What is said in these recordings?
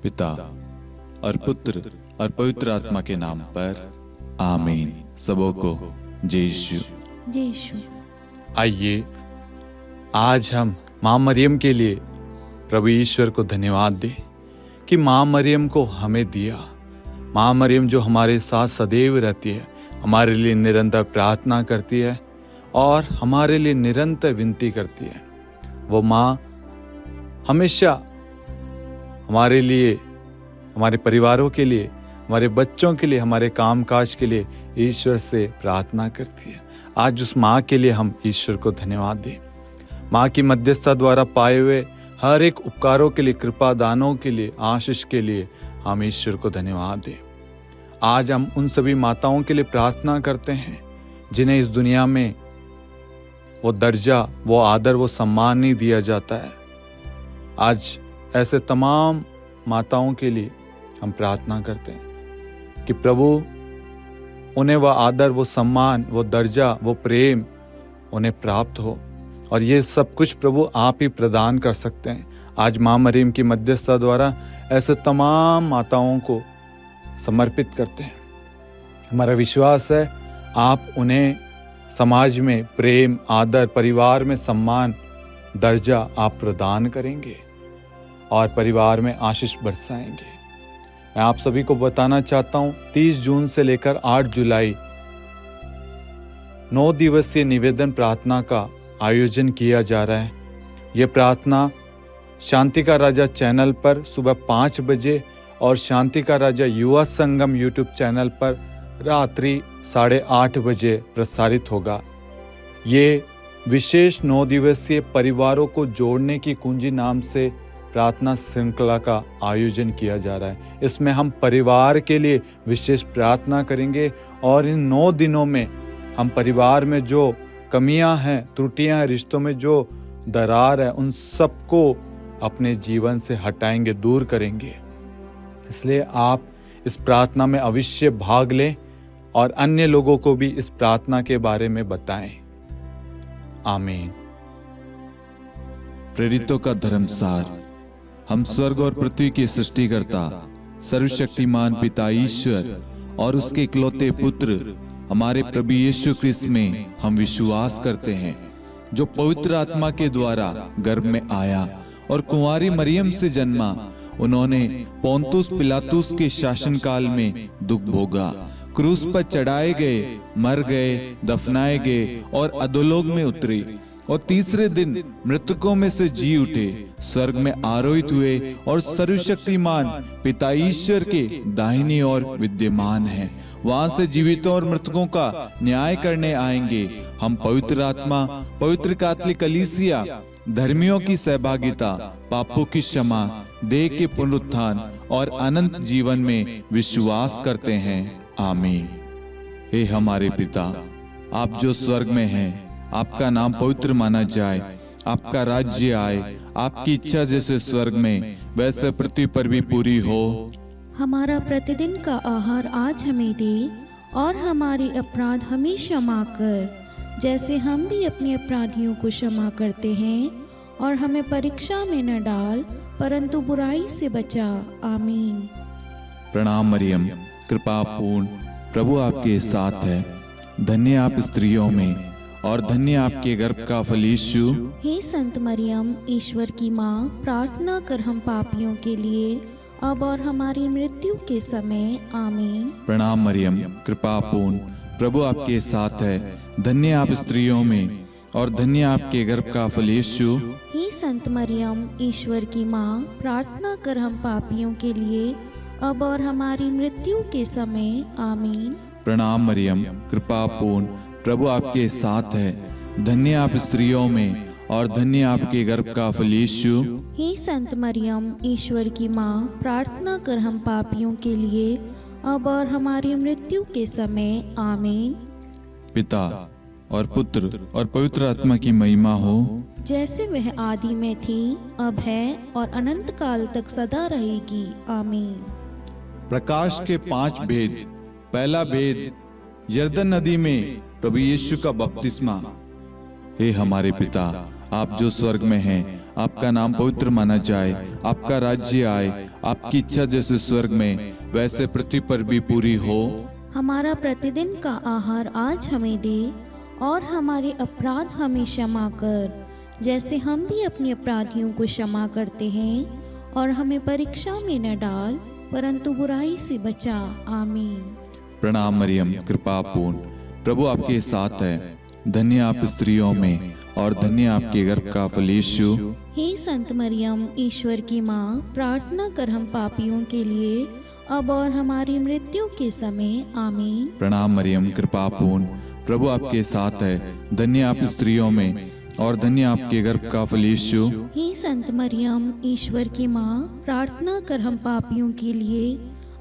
पिता और पुत्र और पवित्र आत्मा के नाम पर आमीन। सबों को जय यीशु। जय यीशु। आइए आज हम माँ मरियम के लिए प्रभु ईश्वर को धन्यवाद दें कि माँ मरियम को हमें दिया। माँ मरियम जो हमारे साथ सदैव रहती है, हमारे लिए निरंतर प्रार्थना करती है और हमारे लिए निरंतर विनती करती है। वो माँ हमेशा हमारे लिए, हमारे परिवारों के लिए, हमारे बच्चों के लिए, हमारे कामकाज के लिए ईश्वर से प्रार्थना करती है। आज उस माँ के लिए हम ईश्वर को धन्यवाद दें। माँ की मध्यस्थता द्वारा पाए हुए हर एक उपकारों के लिए, कृपा दानों के लिए, आशीष के लिए हम ईश्वर को धन्यवाद दें। आज हम उन सभी माताओं के लिए प्रार्थना करते हैं जिन्हें इस दुनिया में वो दर्जा, वो आदर, वो सम्मान नहीं दिया जाता है। आज ऐसे तमाम माताओं के लिए हम प्रार्थना करते हैं कि प्रभु उन्हें वह आदर, वो सम्मान, वो दर्जा, वो प्रेम उन्हें प्राप्त हो। और ये सब कुछ प्रभु आप ही प्रदान कर सकते हैं। आज माँ मरियम की मध्यस्थता द्वारा ऐसे तमाम माताओं को समर्पित करते हैं। हमारा विश्वास है आप उन्हें समाज में प्रेम, आदर, परिवार में सम्मान, दर्जा आप प्रदान करेंगे और परिवार में आशीष बरसाएंगे। मैं आप सभी को बताना चाहता हूं 30 जून से लेकर 8 जुलाई 9 दिवसीय निवेदन प्रार्थना का आयोजन किया जा रहा है। यह प्रार्थना शांति का राजा चैनल पर सुबह 5 बजे और शांति का राजा युवा संगम यूट्यूब चैनल पर रात्रि 8:30 बजे प्रसारित होगा। ये विशेष 9 दिवसीय परिवारों को जोड़ने की कुंजी नाम से प्रार्थना श्रृंखला का आयोजन किया जा रहा है। इसमें हम परिवार के लिए विशेष प्रार्थना करेंगे और इन 9 दिनों में हम परिवार में जो कमियां हैं, त्रुटियां हैं, रिश्तों में जो दरार है, उन सबको अपने जीवन से हटाएंगे, दूर करेंगे। इसलिए आप इस प्रार्थना में अवश्य भाग लें और अन्य लोगों को भी इस प्रार्थना के बारे में बताएं। आमीन। प्रेरितों का धर्मसार। हम स्वर्ग और पृथ्वी के सृष्टिकर्ता सर्वशक्तिमान पिता ईश्वर और उसके इकलौते पुत्र हमारे प्रभु यीशु क्रिस्त में हम विश्वास करते हैं, जो पवित्र आत्मा के द्वारा गर्भ में आया और कुंवारी मरियम से जन्मा। उन्होंने पोंतुस पिलातुस के शासनकाल में दुख भोगा, क्रूस पर चढ़ाए गए, मर गए, दफनाए गए और अधोलोक में उतरे और तीसरे दिन मृतकों में से जी उठे, स्वर्ग में आरोहित हुए और सर्वशक्तिमान पिता ईश्वर के दाहिनी ओर विद्यमान हैं। वहां से जीवितों और मृतकों का न्याय करने आएंगे। हम पवित्र आत्मा, पवित्र कैथोलिक कलीसिया, धर्मियों की सहभागिता, पापों की क्षमा, देह के पुनरुत्थान और अनंत जीवन में विश्वास करते हैं। आमीन। हे हमारे पिता, आप जो स्वर्ग में हैं, आपका नाम पवित्र माना जाए, आपका राज्य आए, आपकी इच्छा जैसे स्वर्ग में वैसे पृथ्वी पर भी पूरी हो। हमारा प्रतिदिन का आहार आज हमें दे और हमारे अपराध हमें क्षमा कर, जैसे हम भी अपने अपराधियों को क्षमा करते हैं, और हमें परीक्षा में न डाल परंतु बुराई से बचा। आमीन। प्रणाम मरियम, कृपा पूर्ण, प्रभु आपके साथ है। धन्य आप स्त्रियों में और धन्य आपके गर्भ का फल यीशु। हे संत मरियम, ईश्वर की माँ, प्रार्थना कर हम पापियों के लिए अब और हमारी मृत्यु के समय। आमीन। प्रणाम मरियम, कृपा पूर्ण, प्रभु आपके साथ है। धन्य आप स्त्रियों में और धन्य आपके गर्भ का फल यीशु। हे संत मरियम, ईश्वर की माँ, प्रार्थना कर हम पापियों के लिए अब और हमारी मृत्यु के समय। आमीन। प्रणाम मरियम, कृपा पूर्ण, प्रभु आपके साथ है। धन्य आप स्त्रियों में और धन्य आपके गर्भ का फल यीशु। हे संत मरियम, ईश्वर की माँ, प्रार्थना कर हम पापियों के लिए अब और हमारी मृत्यु के समय। आमीन। पिता और पुत्र और पवित्र आत्मा की महिमा हो, जैसे वह आदि में थी, अब है और अनंत काल तक सदा रहेगी। आमीन। प्रकाश के 5 भेद। पहला भेद, यरदन नदी में प्रभु यीशु का बपतिस्मा। हे हमारे पिता, आप जो स्वर्ग में हैं, आपका नाम पवित्र माना जाए, आपका राज्य आए, आपकी इच्छा जैसे स्वर्ग में वैसे पृथ्वी पर भी पूरी हो। हमारा प्रतिदिन का आहार आज हमें दे, और हमारे अपराध हमें क्षमा कर, जैसे हम भी अपने अपराधियों को क्षमा करते हैं, और हमें परीक्षा में न डाल, परंतु बुराई से बचा। आमीन। प्रणाम मरियम, कृपा पूर्ण, प्रभु आपके साथ है। धन्य आप स्त्रियों में और धन्य आपके गर्भ का फल यीशु। हे संत मरियम, ईश्वर की माँ, प्रार्थना कर हम पापियों के लिए, अब और हमारी मृत्यु के समय। आमीन। प्रणाम मरियम, कृपा पूर्ण, प्रभु आपके साथ है। धन्य आप स्त्रियों में और धन्य आपके गर्भ का फल यीशु। हे संत मरियम, ईश्वर की माँ, प्रार्थना कर हम पापियों के लिए,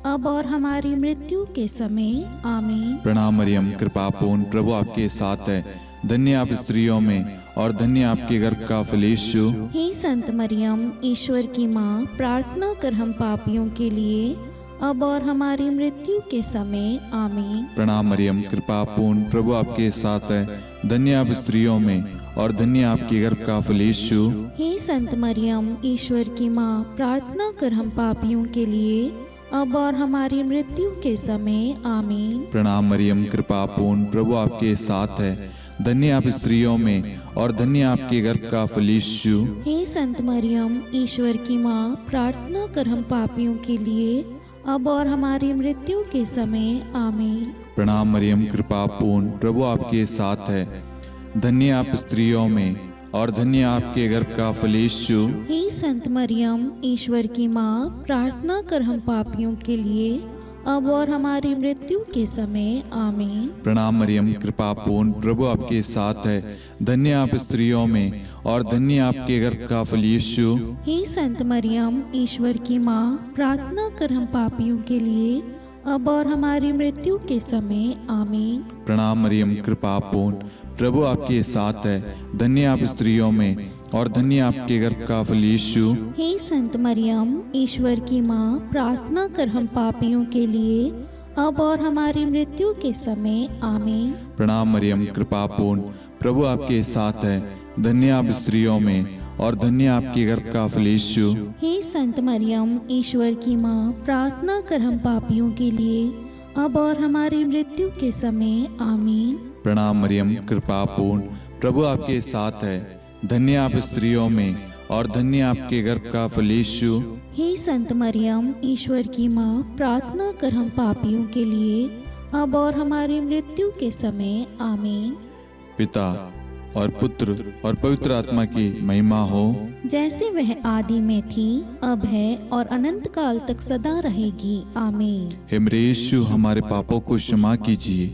अब और हमारी मृत्यु के समय। आमीन। प्रणाम मरियम, कृपा पूर्ण, प्रभु आपके साथ है। धन्य आप स्त्रियों में और धन्य आपके गर्भ का फल यीशु। हे संत मरियम, ईश्वर की माँ, प्रार्थना कर हम पापियों के लिए, अब और हमारी मृत्यु के समय। आमीन। प्रणाम मरियम, कृपा पूर्ण, प्रभु आपके साथ है। धन्य आप स्त्रियों में और धन्य आपके गर्भ का फल यीशु। हे संत मरियम, ईश्वर की माँ, प्रार्थना कर हम पापियों के लिए, अब और हमारी मृत्यु के समय। आमीन। प्रणाम मरियम, कृपा पूर्ण, प्रभु आपके साथ है। धन्य आप स्त्रियों में और धन्य आपके गर्भ का फल यीशु। हे संत मरियम, ईश्वर की माँ, प्रार्थना कर हम पापियों के लिए, अब और हमारी मृत्यु के समय। आमीन। प्रणाम मरियम, कृपा पूर्ण, प्रभु आपके साथ है। धन्य आप स्त्रियों में और धन्य आपके गर्भ का फल यीशु। हे संत मरियम, ईश्वर की माँ, प्रार्थना कर हम पापियों के लिए, अब और हमारी मृत्यु के समय। आमीन। प्रणाम मरियम, कृपा पूर्ण, प्रभु आपके साथ है। धन्य आप स्त्रियों में और धन्य आपके गर्भ का फल यीशु। हे संत मरियम, ईश्वर की माँ, प्रार्थना कर हम पापियों के लिए, अब और हमारी मृत्यु के समय। आमीन। प्रणाम मरियम, कृपा पूर्ण, प्रभु आपके साथ है। धन्य आप स्त्रियों में और धन्य आपके गर्भ का फल यीशु। हे संत मरियम, ईश्वर की माँ, प्रार्थना कर हम पापियों के लिए, अब और हमारी मृत्यु के समय। आमीन। प्रणाम मरियम, कृपा पूर्ण, प्रभु आपके साथ है। धन्य आप स्त्रियों में और धन्य आपके गर्भ का फल यीशु। हे संत मरियम, ईश्वर की माँ, प्रार्थना कर हम पापियों के लिए, अब और हमारी मृत्यु के समय। आमीन। प्रणाम मरियम, कृपा पूर्ण, प्रभु आपके साथ है। धन्य आप स्त्रियों में और धन्य आपके गर्भ का फल यीशु। हे संत मरियम, ईश्वर की माँ, प्रार्थना कर हम पापियों के लिए, अब और हमारी मृत्यु के समय। आमीन। पिता और पुत्र और पवित्र आत्मा की महिमा हो, जैसे वह आदि में थी, अब है और अनंत काल तक सदा रहेगी। आमीन। हे मेरे यीशु, हमारे पापों को क्षमा कीजिए,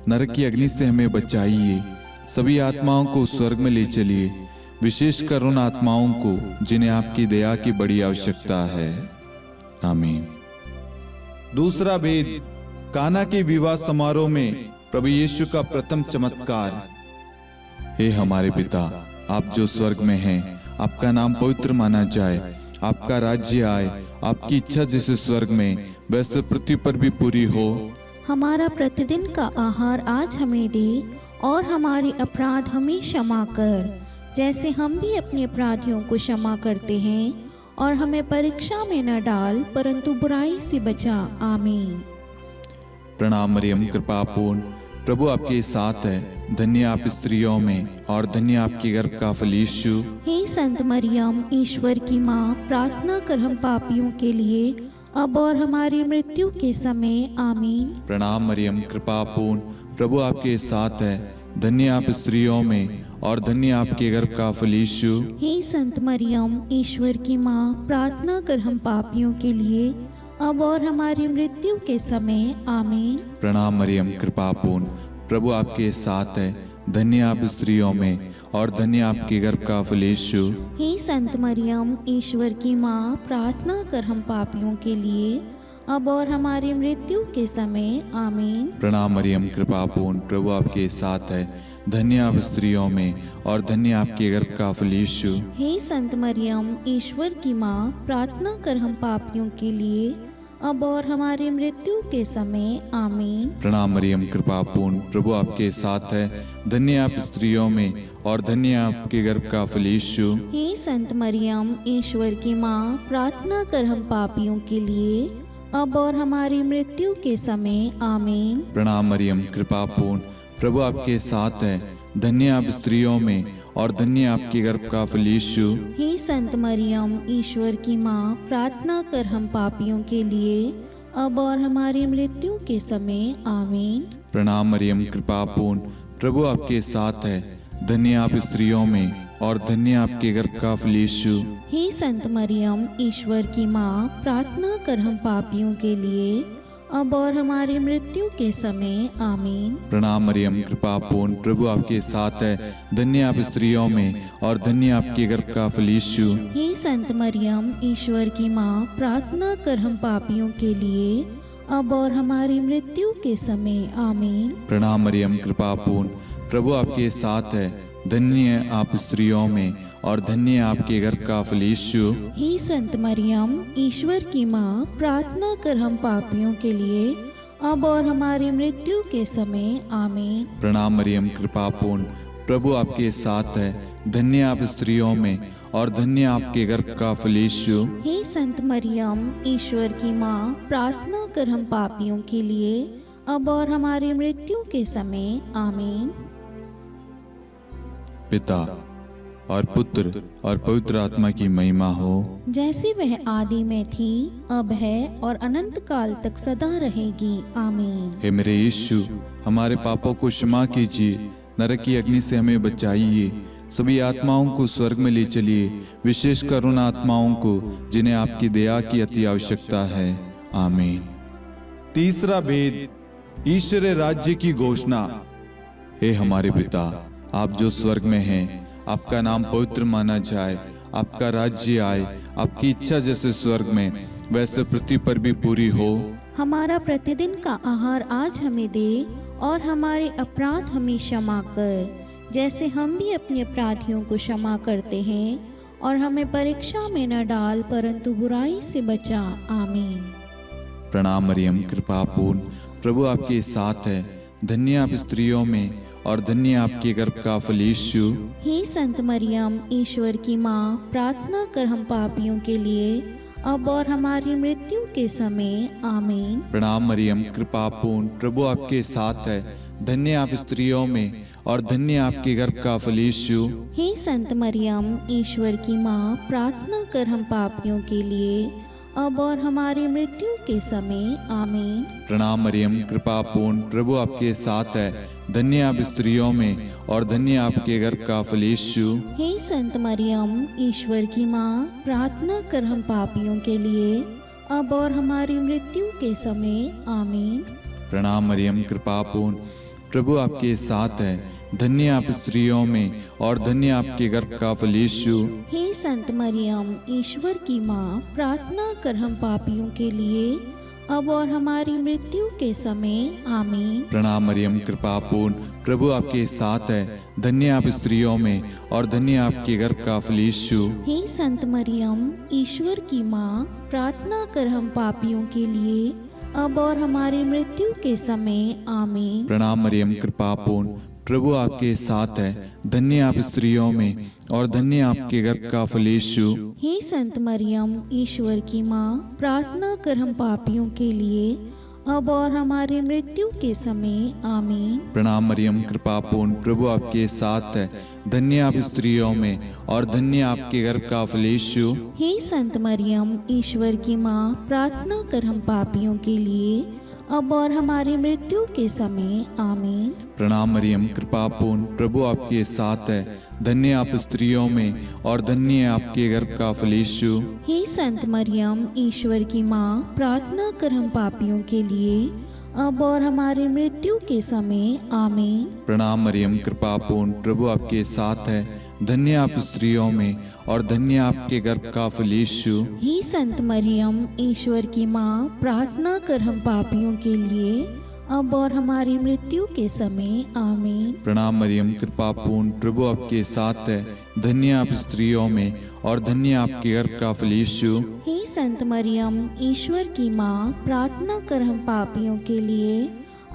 नरक की अग्नि से हमें बचाइए, सभी आत्माओं को स्वर्ग में ले चलिए, विशेषकर उन आत्माओं को जिन्हें आपकी दया की बड़ी आवश्यकता है। आमीन। दूसरा भेद, काना के विवाह समारोह में प्रभु यीशु का प्रथम चमत्कार। हे हमारे पिता, आप जो स्वर्ग में हैं, आपका नाम पवित्र माना जाए, आपका राज्य आए, आपकी इच्छा जैसे स्वर्ग में वैसे पृथ्वी पर भी पूरी हो। हमारा प्रतिदिन का आहार आज हमें दे, और हमारे अपराध हमें क्षमा कर, जैसे हम भी अपने अपराधियों को क्षमा करते हैं, और हमें परीक्षा में न डाल, परंतु बुराई से बचा। आमीन। प्रणाम मरियम, कृपा पूर्ण, प्रभु आपके साथ है। धन्य आप स्त्रियों में और धन्य आपके गर्भ का फल यीशु। हे संत मरियम, ईश्वर की माँ, प्रार्थना कर हम पापियों के लिए, अब और हमारी मृत्यु के समय। आमीन। प्रणाम मरियम, कृपा पूर्ण, प्रभु आपके साथ है। धन्य आप स्त्रियों में और धन्य आपके गर्भ का फल यीशु। हे संत मरियम, ईश्वर की माँ, प्रार्थना कर हम पापियों के लिए, अब और हमारी मृत्यु के समय। आमीन। प्रणाम मरियम, कृपा पूर्ण, प्रभु आपके साथ है। धन्य आप स्त्रियों में और धन्य आपके गर्भ का फल यीशु। हे संत मरियम, ईश्वर की माँ, प्रार्थना कर हम पापियों के लिए, अब और हमारी मृत्यु के समय। आमीन। प्रणाम मरियम, कृपा पूर्ण, प्रभु आपके साथ है। धन्य आप स्त्रियों में और धन्य आपके गर्भ का फल यीशु। हे संत मरियम, ईश्वर की माँ, प्रार्थना कर हम पापियों के लिए, अब और हमारी मृत्यु के समय आमीन। प्रणाम मरियम, कृपा पूर्ण, प्रभु आपके साथ है। धन्य आप स्त्रियों में और धन्य आपके गर्भ का फल यीशु। हे संत मरियम, ईश्वर की माँ, प्रार्थना कर हम पापियों के लिए, अब और हमारी मृत्यु के समय आमीन। प्रणाम मरियम, कृपा पूर्ण, प्रभु आपके साथ है। धन्य आप स्त्रियों में और धन्य आपके गर्भ का फल यीशु। हे संत मरियम, ईश्वर की माँ, प्रार्थना कर हम पापियों के लिए, अब और हमारी मृत्यु के समय आमीन। प्रणाम मरियम, कृपा पूर्ण, प्रभु आपके साथ है। धन्य आप स्त्रियों में और धन्य आपके गर्भ का फल यीशु। हे संत मरियम, ईश्वर की माँ, प्रार्थना कर हम पापियों के लिए, अब और हमारी मृत्यु के समय आमीन। प्रणाम मरियम, कृपा पूर्ण, प्रभु आपके साथ है। धन्य आप स्त्रियों में और धन्य आपके गर्भ का फल यीशु। हे संत मरियम, ईश्वर की माँ, प्रार्थना कर हम पापियों के लिए, अब और हमारी मृत्यु के समय आमीन। प्रणाम मरियम, कृपा पूर्ण, प्रभु आपके साथ है। धन्य आप स्त्रियों में और धन्य आपके गर्भ का फल यीशु। हे संत मरियम, ईश्वर की माँ, प्रार्थना कर हम पापियों के लिए, अब और हमारी मृत्यु के समय आमीन। प्रणाम मरियम, कृपा पूर्ण, प्रभु आपके साथ है। धन्य आप स्त्रियों में और धन्य आपके गर्भ का फल यीशु। हे संत मरियम, ईश्वर की माँ, प्रार्थना कर हम पापियों के लिए, अब और हमारी मृत्यु के समय आमीन। पिता और पुत्र और पवित्र आत्मा की महिमा हो, जैसे वह आदि में थी, अब है और अनंत काल तक सदा रहेगी आमीन। हे मेरे यीशु, हमारे पापों को क्षमा कीजिए, नरक की अग्नि से हमें बचाइए, सभी आत्माओं को स्वर्ग में ले चलिए, विशेषकर उन आत्माओं को जिन्हें आपकी दया की अति आवश्यकता है। आमीन। तीसरा भेद, ईश्वर राज्य की घोषणा। हे हमारे पिता, आप जो स्वर्ग में हैं, आपका नाम पवित्र माना जाए, आपका राज्य आए, आपकी इच्छा जैसे स्वर्ग में वैसे पृथ्वी पर भी पूरी हो। हमारा प्रतिदिन का आहार आज हमें दे, और हमारे अपराध हमें क्षमा कर, जैसे हम भी अपने अपराधियों को क्षमा करते हैं, और हमें परीक्षा में न डाल, परंतु बुराई से बचा। आमीन। प्रणाम मरियम, कृपा पूर्ण, प्रभु आपके साथ है। धन्य आप स्त्रियों में और धन्य आपके गर्भ का फल यीशु। हे संत मरियम, ईश्वर की माँ, प्रार्थना कर हम पापियों के लिए, अब और हमारी मृत्यु के समय आमीन। प्रणाम मरियम, कृपा पूर्ण, प्रभु आपके साथ है। धन्य आप स्त्रियों में और धन्य आपके गर्भ का फल यीशु। हे संत मरियम, ईश्वर की माँ, प्रार्थना कर हम पापियों के लिए, अब और हमारी मृत्यु के समय आमीन। प्रणाम मरियम, कृपा पूर्ण, प्रभु आपके साथ है। धन्य आप स्त्रियों में और धन्य आपके गर्भ का फल यीशु। हे संत मरियम, ईश्वर की माँ, प्रार्थना कर हम पापियों के लिए, अब और हमारी मृत्यु के समय आमीन। प्रणाम मरियम, कृपा पूर्ण, प्रभु आपके साथ है। धन्य आप स्त्रियों में और धन्य आपके गर्भ का फल यीशु। हे संत मरियम, ईश्वर की माँ, प्रार्थना कर हम पापियों के लिए, अब और हमारी मृत्यु के समय आमीन। प्रणाम मरियम, कृपा पूर्ण, प्रभु आपके साथ है। धन्य आप स्त्रियों में और धन्य आपके गर्भ का फल यीशु। हे संत मरियम, ईश्वर की माँ, प्रार्थना कर हम पापियों के लिए, अब और हमारी मृत्यु के समय आमीन। प्रणाम मरियम, कृपा पूर्ण, प्रभु आपके साथ है। धन्य आप स्त्रियों में और धन्य आपके गर्भ का फल यीशु। हे संत मरियम, ईश्वर की माँ, प्रार्थना कर हम पापियों के लिए, अब और हमारी मृत्यु के समय आमीन। प्रणाम मरियम, कृपा पूर्ण, प्रभु आपके साथ है। धन्य आप स्त्रियों में और धन्य आपके गर्भ का फल यीशु। हे संत मरियम, ईश्वर की माँ, प्रार्थना कर हम पापियों के लिए, अब और हमारी मृत्यु के समय आमीन। प्रणाम मरियम, कृपा पूर्ण, प्रभु आपके साथ है। धन्य आप स्त्रियों में और धन्य आपके गर्भ का फल यीशु। हे संत मरियम, ईश्वर की माँ, प्रार्थना कर हम पापियों के लिए, अब और हमारी मृत्यु के समय आमीन। प्रणाम मरियम, कृपा पूर्ण, प्रभु आपके साथ है। धन्य आप स्त्रियों में और धन्य आपके गर्भ का फल यीशु। हे संत मरियम, ईश्वर की माँ, प्रार्थना कर हम पापियों के लिए, अब और हमारी मृत्यु के समय आमीन। प्रणाम मरियम, कृपा पूर्ण, प्रभु आपके साथ है। धन्य आप स्त्रियों में और धन्य आपके गर्भ का फल यीशु। हे संत मरियम, ईश्वर की माँ, प्रार्थना कर हम पापियों के लिए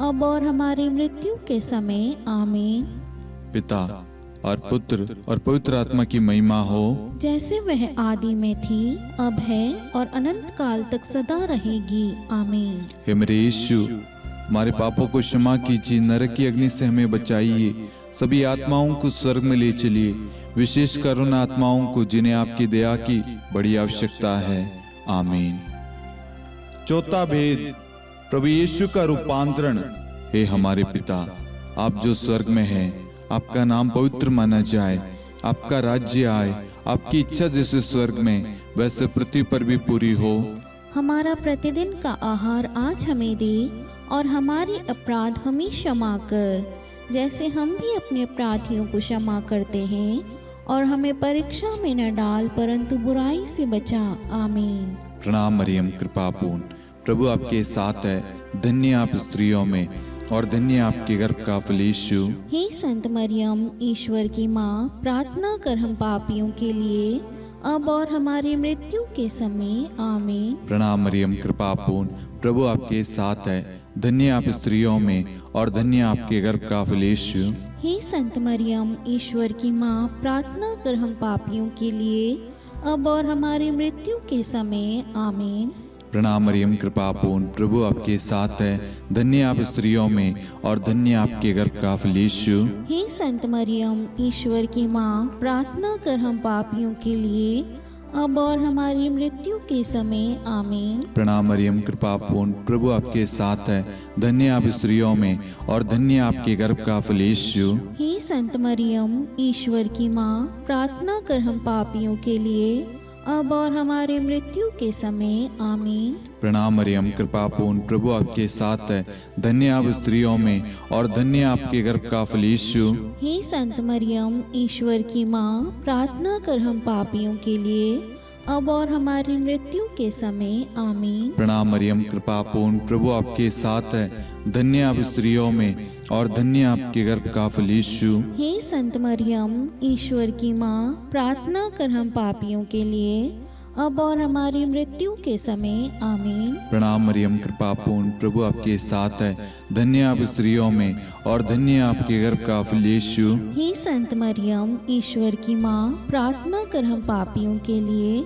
अब और हमारी मृत्यु के समय आमीन। पिता और पुत्र और पवित्र आत्मा की महिमा हो, जैसे वह आदि में थी, अब है और अनंत काल तक सदा रहेगी आमीन। हे मेरे यीशु, हमारे पापों को क्षमा कीजिए, नरक की अग्नि से हमें बचाइए, सभी आत्माओं को स्वर्ग में ले चलिए, विशेषकर उन आत्माओं को जिन्हें आपकी दया की बड़ी आवश्यकता है। आमीन। चौथा भेद, प्रभु यीशु का रूपांतरण। हे हमारे पिता, आप जो स्वर्ग में हैं, आपका नाम पवित्र माना जाए, आपका राज्य आए, आपकी इच्छा जैसे स्वर्ग में वैसे पृथ्वी पर भी पूरी हो। हमारा प्रतिदिन का आहार आज हमें दे और हमारे अपराध हमें क्षमा कर, जैसे हम भी अपने अपराधियों को क्षमा करते हैं, और हमें परीक्षा में न डाल परंतु बुराई से बचा। आमीन। प्रणाम मरियम, कृपा पूर्ण, प्रभु आपके साथ है। धन्य आप स्त्रियों में और धन्य आपके गर्भ का फल यीशु। हे संत मरियम, ईश्वर की माँ, प्रार्थना कर हम पापियों के लिए अब और हमारी मृत्यु के समय आमीन। प्रणाम मरियम, कृपा पूर्ण, प्रभु आपके साथ है। धन्य आप स्त्रियों में और धन्य आपके गर्भ का फल यीशु। हे संत मरियम, ईश्वर की माँ, प्रार्थना कर हम पापियों के लिए अब और हमारी मृत्यु के समय आमीन। प्रणाम मरियम, कृपा पूर्ण, प्रभु आपके साथ है। धन्य आप स्त्रियों में और धन्य आपके गर्भ का फल यीशु। हे संत मरियम, ईश्वर की माँ, प्रार्थना कर हम पापियों के लिए अब और हमारी मृत्यु के समय आमीन। प्रणाम मरियम, कृपा पूर्ण, प्रभु आपके साथ है। धन्य आप स्त्रियों में और धन्य आपके गर्भ का फल यीशु। हे संत मरियम, ईश्वर की माँ, प्रार्थना कर हम पापियों के लिए अब और हमारी मृत्यु के समय आमीन। प्रणाम मरियम, कृपा पूर्ण, प्रभु आपके साथ है। धन्य आप स्त्रियों में और धन्य आपके गर्भ का फल यीशु। हे संत मरियम, ईश्वर की माँ, प्रार्थना कर हम पापियों के लिए अब और हमारी मृत्यु के समय आमीन। प्रणाम मरियम, कृपा पूर्ण, प्रभु आपके साथ है। धन्य आप स्त्रियों में और धन्य आपके गर्भ का फल यीशु। हे संत मरियम, ईश्वर की माँ, प्रार्थना कर हम पापियों के लिए अब और हमारी मृत्यु के समय आमीन। प्रणाम मरियम, कृपा पूर्ण, प्रभु आपके साथ है। धन्य आप स्त्रियों में और धन्य आपके गर्भ का फल यीशु। हे संत मरियम, ईश्वर की माँ, प्रार्थना कर हम पापियों के लिए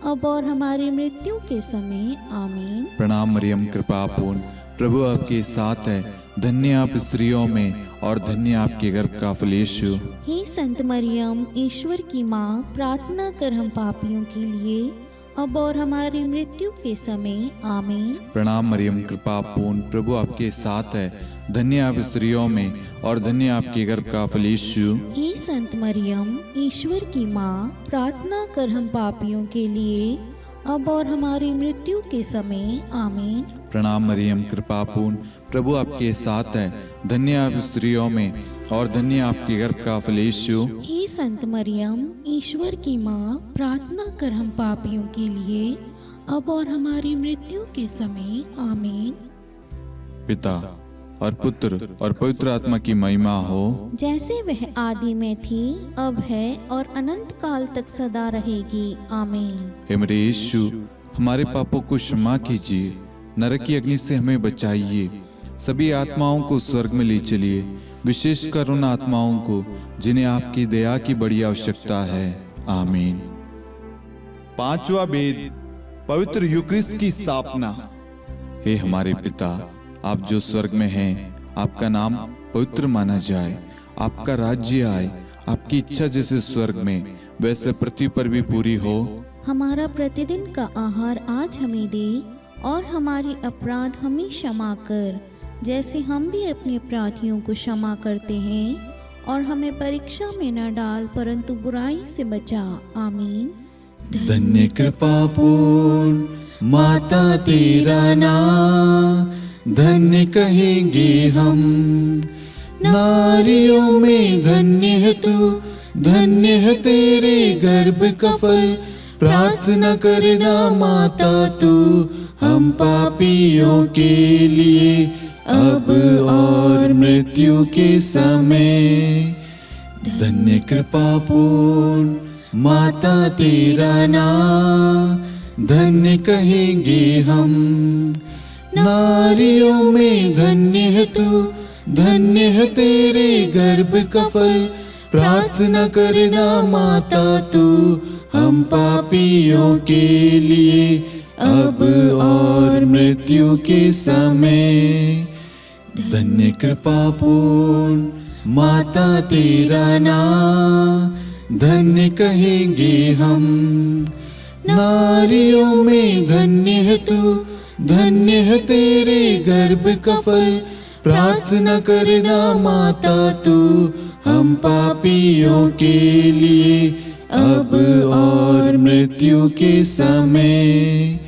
अब और हमारी मृत्यु के समय आमीन। प्रणाम मरियम, कृपा पूर्ण, प्रभु आपके साथ है। धन्य आप स्त्रियों में और धन्य आपके गर्भ का फल यीशु। हे संत मरियम, ईश्वर की माँ, प्रार्थना कर हम पापियों के लिए अब और हमारी मृत्यु के समय आमीन। प्रणाम मरियम, कृपा पूर्ण, प्रभु आपके साथ है। धन्य आप स्त्रियों में और धन्य आपके गर्भ का फल यीशु। हे संत मरियम, ईश्वर की माँ, प्रार्थना कर हम पापियों के लिए अब और हमारी मृत्यु के समय आमीन। प्रणाम मरियम, कृपा पूर्ण, प्रभु आपके साथ है। धन्य आप स्त्रियों में और धन्य आपके गर्भ का फल यीशु। हे संत मरियम, ईश्वर की माँ, प्रार्थना कर हम पापियों के लिए अब और हमारी मृत्यु के समय आमीन। पिता और पुत्र और पवित्र आत्मा की महिमा हो, जैसे वह आदि में थी, अब है और अनंत काल तक सदा रहेगी आमीन। हे मेरे यीशु, हमारे पापों को क्षमा कीजिए, नरक की अग्नि से हमें बचाइए, सभी आत्माओं को स्वर्ग में ले चलिए, विशेषकर उन आत्माओं को जिन्हें आपकी दया की बड़ी आवश्यकता है। आमीन। पांचवा भेद, पवित्र यूक्रिस्ट की स्थापना। हे हमारे पिता, आप जो स्वर्ग में हैं, आपका नाम पवित्र माना जाए, आपका राज्य आए, आपकी इच्छा जैसे स्वर्ग में वैसे पृथ्वी पर भी पूरी हो। हमारा प्रतिदिन का आहार आज हमें दे और हमारे अपराध हमें क्षमा कर, जैसे हम भी अपने अपराधियों को क्षमा करते हैं, और हमें परीक्षा में न डाल परंतु बुराई से बचा। आमीन। धन्य कृपा पूर्ण माता तेरा नाम, धन्य कहेंगे हम नारियों में, धन्य है तू, धन्य है तेरे गर्भ का फल। प्रार्थना करना माता तू हम पापियों के लिए, अब और मृत्यु के समय। धन्य कृपा पूर्ण माता तेरा नाम, धन्य कहेंगे हम। नारियों में धन्य है तू, धन्य है तेरे गर्भ का फल। प्रार्थना करना माता तू हम पापियों के लिए, अब और मृत्यु के समय। धन्य कृपा पूर्ण माता तेरा नाम, धन्य कहेंगे हम। नारियों में धन्य है तू, धन्य है तेरे गर्भ का फल। प्रार्थना करना माता तू हम पापियों के लिए, अब और मृत्यु के समय।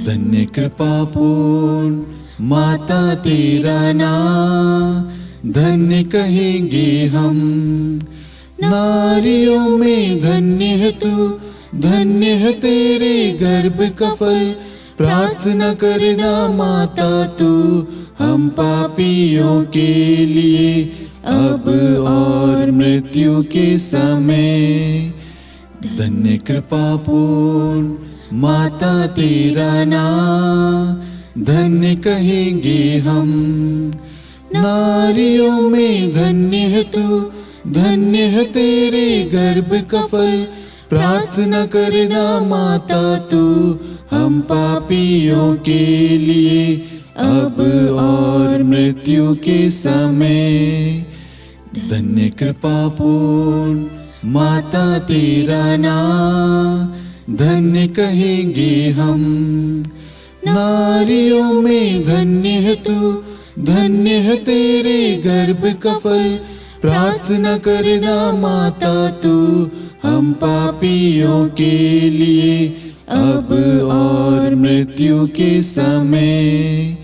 धन्य कृपा पूर्ण माता तेरा नाम, धन्य कहेंगे हम। नारियों में धन्य है तू, धन्य है तेरे गर्भ का फल। प्रार्थना करना माता तू हम पापियों के लिए, अब और मृत्यु के समय। धन्य कृपा पूर्ण माता तेरा नाम, धन्य कहेंगे हम। नारियों में धन्य है तू, धन्य है तेरे गर्भ का फल। प्रार्थना करना माता तू हम पापियों के लिए, अब और मृत्यु के समय। धन्य कृपा पूर्ण माता तेरा नाम, धन्य कहेंगे हम। नारियों में धन्य है तू, धन्य है तेरे गर्भ का फल। प्रार्थना करना माता तू हम पापियों के लिए, अब और मृत्यु के समय।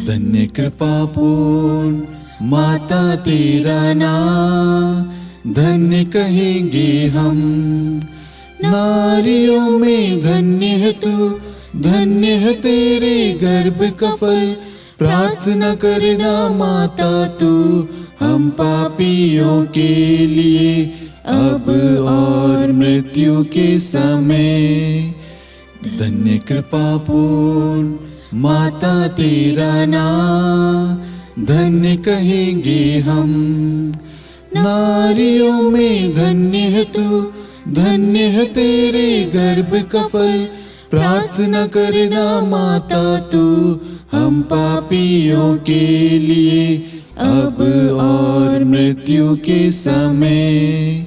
धन्य कृपा पूर्ण माता तेरा नाम, धन्य कहेंगे हम। नारियों में धन्य है तू, धन्य है तेरे गर्भ का फल। प्रार्थना करना माता तू हम पापियों के लिए, अब और मृत्यु के समय। धन्य कृपा पूर्ण माता तेरा नाम, धन्य कहेंगे हम। नारियों में धन्य है तू, धन्य है तेरे गर्भ का फल। प्रार्थना करना माता तू हम पापियों के लिए, अब और मृत्यु के समय।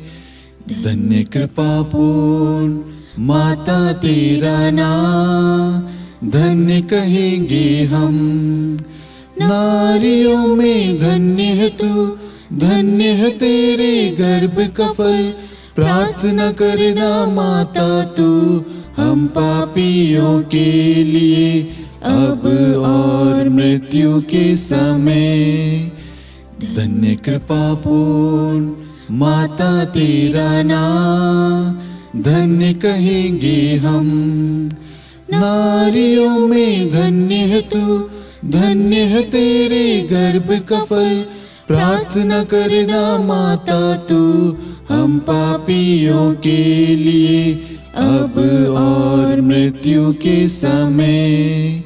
धन्य कृपा पूर्ण माता तेरा नाम, धन्य कहेंगे हम। नारियों में धन्य है तू, धन्य है तेरे गर्भ का फल। प्रार्थना करना माता तू हम पापियों के लिए, अब और मृत्यु के समय। धन्य कृपा पूर्ण माता तेरा नाम, धन्य कहेंगे हम। नारियों में धन्य है तू, धन्य है तेरे गर्भ का फल। प्रार्थना करना माता तू हम पापियों के लिए, अब और मृत्यु के समय।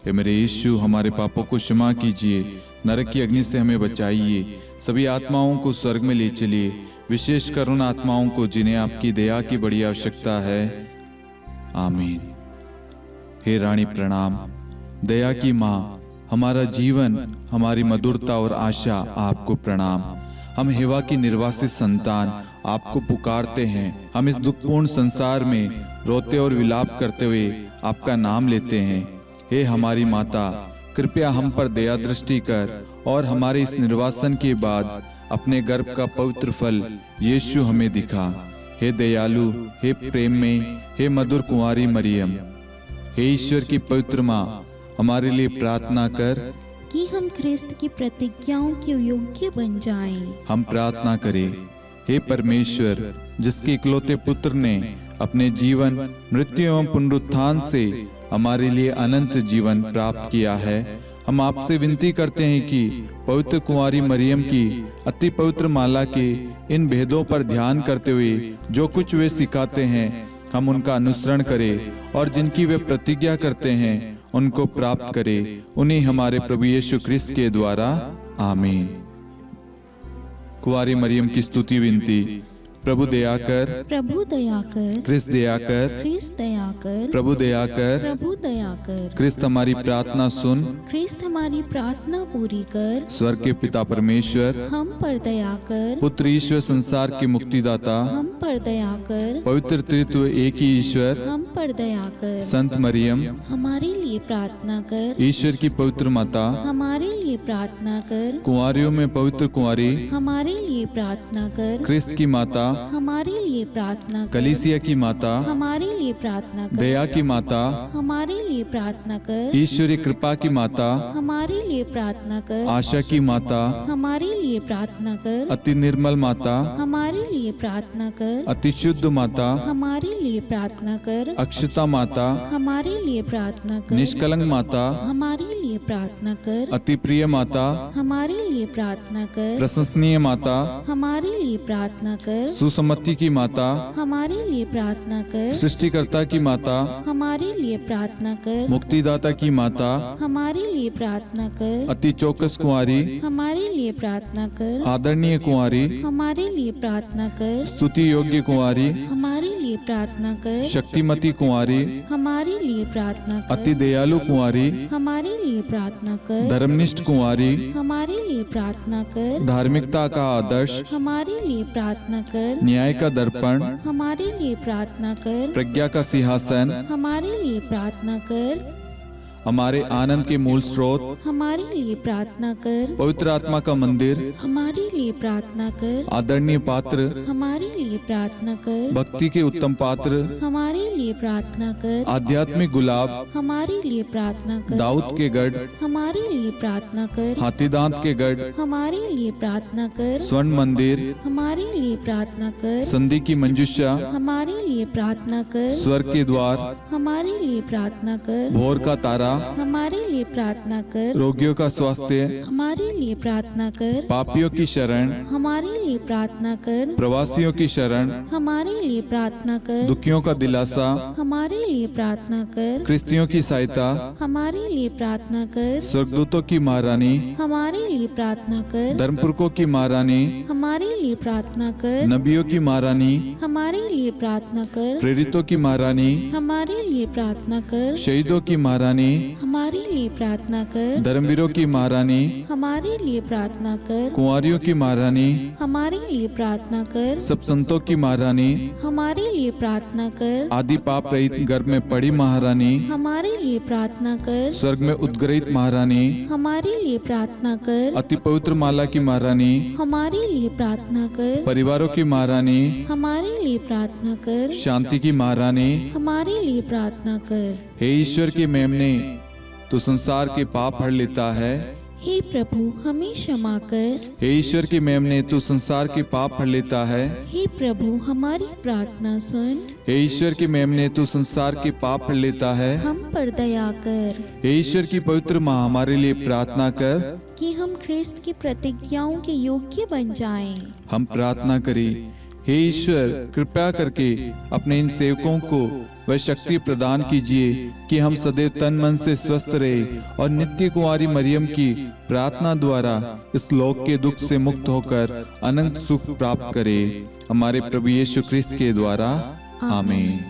हे मेरे यीशु, हमारे पापों को क्षमा कीजिए, नरक की अग्नि से हमें बचाइए, सभी आत्माओं को स्वर्ग में ले चलिए, विशेषकर उन आत्माओं को जिन्हें आपकी दया की बड़ी आवश्यकता है। आमीन। हे रानी प्रणाम, दया की माँ, हमारा जीवन, हमारी मधुरता और आशा आपको प्रणाम। हम हेवा की निर्वासित संतान आपको पुकारते हैं। हम इस दुखपूर्ण संसार में रोते और विलाप करते हुए आपका नाम लेते हैं। हे हमारी माता, कृपया हम पर दया दृष्टि कर और हमारे इस निर्वासन के बाद अपने गर्भ का पवित्र फल यीशु हमें दिखा। हे दयालु, हे प्रेम में, हे मधुर कुंवारी मरियम, हे ईश्वर की पवित्र माँ, हमारे लिए प्रार्थना कर कि हम ख्रिस्त की प्रतिज्ञाओं के योग्य बन जाएं। हम प्रार्थना करें। हे परमेश्वर, जिसके इकलौते पुत्र ने अपने जीवन, मृत्यु एवं पुनरुत्थान से हमारे लिए अनंत जीवन प्राप्त किया है, हम आपसे विनती करते हैं कि पवित्र कुंवारी मरियम की अति पवित्र माला के इन भेदों पर ध्यान करते हुए जो कुछ वे सिखाते हैं हम उनका अनुसरण करें और जिनकी वे प्रतिज्ञा करते हैं उनको प्राप्त करें। उन्हीं हमारे प्रभु यीशु ख्रिस्त के द्वारा आमीन। कुंवारी मरियम की स्तुति विनती। प्रभु दया कर, प्रभु दया कर, ख्रिस्त दया कर, ख्रिस्त दया कर, प्रभु दया कर, प्रभु दया कर, ख्रिस्त हमारी प्रार्थना सुन, ख्रिस्त हमारी प्रार्थना पूरी कर, स्वर्ग के पिता परमेश्वर, हम पर दया कर, पुत्र ईश्वर संसार के मुक्तिदाता, हम पर दया कर, पवित्र त्रित्व एक ही ईश्वर, हम पर दया कर, संत मरियम, हमारे लिए प्रार्थना कर, ईश्वर की पवित्र माता, हमारे लिए प्रार्थना कर, कुंवारियों में पवित्र कुंवारी, हमारे लिए प्रार्थना कर, ख्रिस्त की माता, हमारे लिए प्रार्थना कर, कलीसिया की माता, हमारे लिए प्रार्थना कर, दया की माता, हमारे लिए प्रार्थना कर, ईश्वरी कृपा की माता, हमारे लिए प्रार्थना कर, आशा की माता, हमारे लिए प्रार्थना कर, अति निर्मल माता, हमारे लिए प्रार्थना कर, अति शुद्ध माता, हमारे लिए प्रार्थना कर, अक्षता माता, हमारे लिए प्रार्थना कर, निष्कलंक माता, हमारे लिए प्रार्थना कर, अति प्रिय माता, हमारे लिए प्रार्थना कर, प्रशंसनीय माता, हमारे लिए प्रार्थना कर, सुसम्मति की माता, हमारे लिए प्रार्थना कर, सृष्टिकर्ता की माता, हमारे लिए प्रार्थना कर, मुक्तिदाता की माता, हमारे लिए प्रार्थना कर, अति चौकस कुंवारी, हमारे लिए प्रार्थना कर, आदरणीय कुंवारी, हमारे लिए प्रार्थना कर, स्तुति योग्य कुंवारी, हमारे लिए प्रार्थना कर, शक्तिमती कुंवारी, हमारे लिए प्रार्थना कर, अति दयालु कुंवारी, हमारे लिए प्रार्थना कर, धर्मनिष्ठ कुंवारी, हमारे लिए प्रार्थना कर, धार्मिकता का आदर्श, हमारे लिए प्रार्थना कर, न्याय का दर्पण, हमारे लिए प्रार्थना कर, प्रज्ञा का सिंहासन, हमारे लिए प्रार्थना कर, हमारे आनंद के मूल स्रोत, हमारे लिए प्रार्थना कर, पवित्र आत्मा का मंदिर, हमारे लिए प्रार्थना कर, आदरणीय पात्र, हमारे लिए प्रार्थना कर, भक्ति के उत्तम पात्र, हमारे लिए प्रार्थना कर, आध्यात्मिक गुलाब, हमारे लिए प्रार्थना कर, दाऊद के गढ़, हमारे लिए प्रार्थना कर, हाथीदांत के गढ़, हमारे लिए प्रार्थना कर, स्वर्ण मंदिर, हमारे लिए प्रार्थना कर, संधि की मंजुषा, हमारे लिए प्रार्थना कर, स्वर्ग के द्वार, हमारे लिए प्रार्थना कर, भोर का तारा, हमारे लिए प्रार्थना कर, रोगियों का स्वास्थ्य, हमारे लिए प्रार्थना कर, पापियों की शरण, हमारे लिए प्रार्थना कर, प्रवासियों की शरण, हमारे लिए प्रार्थना कर, दुखियों का दिलासा, हमारे लिए प्रार्थना कर, क्रिस्तियों की सहायता, हमारे लिए प्रार्थना कर, स्वर्गदूतों की महारानी, हमारे लिए प्रार्थना कर, धर्मपुरखों की महारानी, हमारे लिए प्रार्थना कर, नबियों की महारानी, हमारे लिए प्रार्थना कर, प्रेरितों की महारानी, हमारे लिए प्रार्थना कर, शहीदों की महारानी, हमारे लिए प्रार्थना कर, धर्मवीरों की महारानी, हमारे लिए प्रार्थना कर, कुंवारियों की महारानी, हमारे लिए प्रार्थना कर, सब संतों की महारानी, हमारे लिए प्रार्थना कर, आदि पाप रहित गर्भ में पड़ी महारानी, हमारे लिए प्रार्थना कर, स्वर्ग में उद्ग्रहित महारानी, हमारे लिए प्रार्थना कर, अति पवित्र माला की महारानी, हमारे लिए प्रार्थना कर, परिवारों की महारानी, हमारे लिए प्रार्थना कर, शांति की महारानी, हमारे लिए प्रार्थना कर। हे ईश्वर के मेमने, तो संसार के पाप हर लेता है। हे प्रभु हमें क्षमा कर। हे ईश्वर के मेमने, तू संसार के पाप हर लेता है। हे प्रभु हमारी प्रार्थना सुन। हे ईश्वर के मेमने, तू संसार के पाप हर लेता है। हम पर दया कर हे ईश्वर की पवित्र माँ, हमारे लिए प्रार्थना कर कि हम ख्रिस्त की प्रतिज्ञाओं के योग्य बन जाएं। हम प्रार्थना करें। हे ईश्वर, कृपया करके अपने इन सेवकों को वह शक्ति प्रदान कीजिए कि हम सदैव तन मन से स्वस्थ रहे और नित्य कुंवारी मरियम की प्रार्थना द्वारा इस लोक के दुख से मुक्त होकर अनंत सुख प्राप्त करें। हमारे प्रभु यीशु ख्रिस्त के द्वारा आमीन।